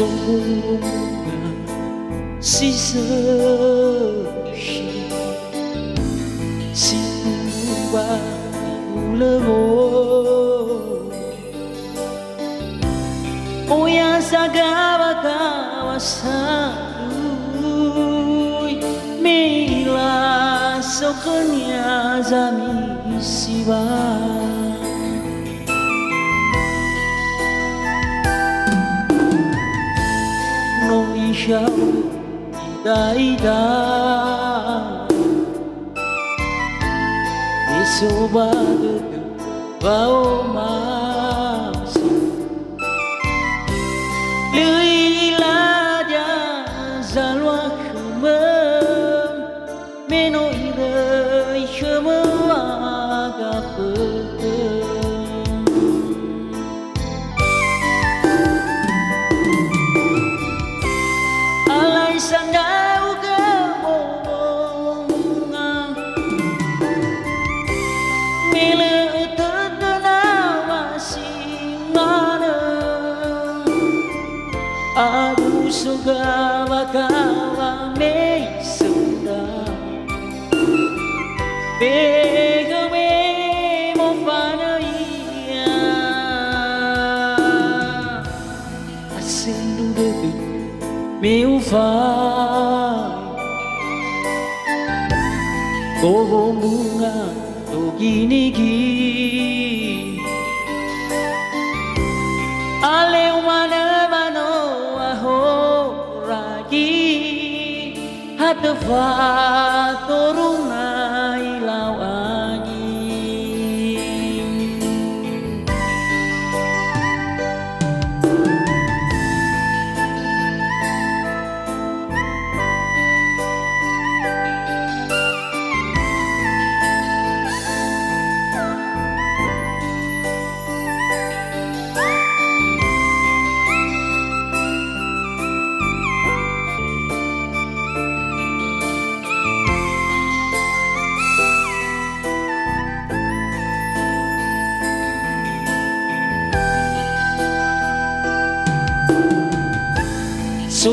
bunga sisehi si tua ulemo oya sagawa kawasan mila sokenya zami siwa Shall ida Isobado bao mas Lila dia zalwa khumem Meno ida khumem aga Sandau ke bunga Mila terkenal masih mana Aku suka bakawa me sudah Bega me mo fana iya Asendu dedu meu fai Kobo bunga to ginigi Ale umana mano aho ragi Hatafa toruna ilawangi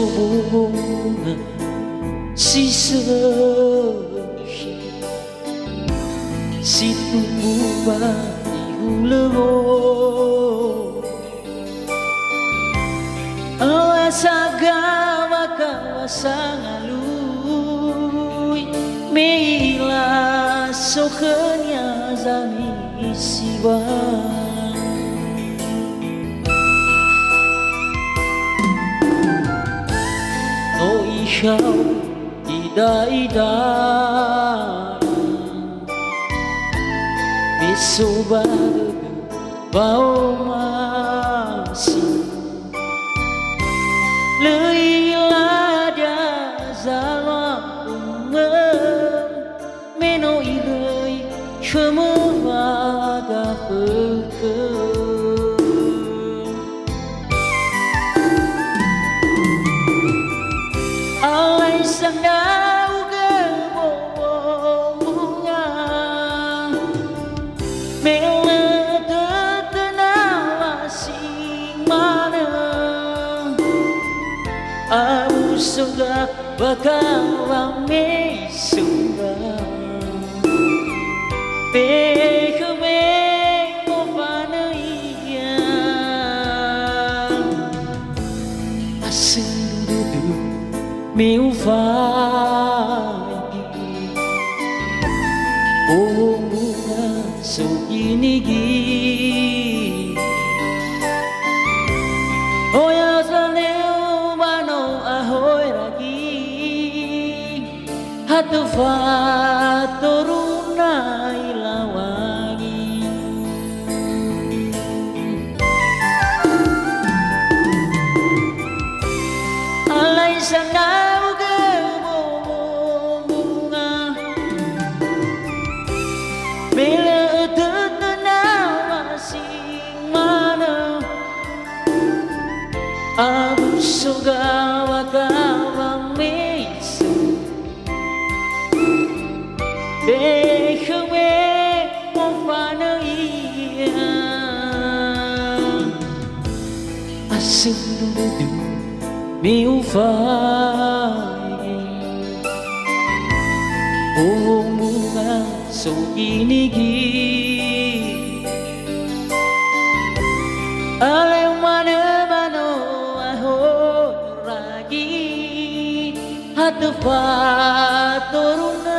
Bunga sisehi si tumbuh di ulemo awasagawa kawasan alui mila sokhnya zami siwa Shall ida Bisobado bao masih Leila dia zalwa umem Meno ilai Shemawaga pekem Alai sandau ke bunga Mela terkenal masih mana Aku suka bakawa me suka Pekeme mo fana iya Asin duduk meu fai Oh bunga so ginigi Oh ya saleu mano ahoy lagi Hatafa toruna ilawangi Alai sana Bila terkenal masih mana Aku suka bakawa mesu Bekeme mo fana iya Asing dulu miufay bunga so inigi alaw mana aho ragi hatu paturungan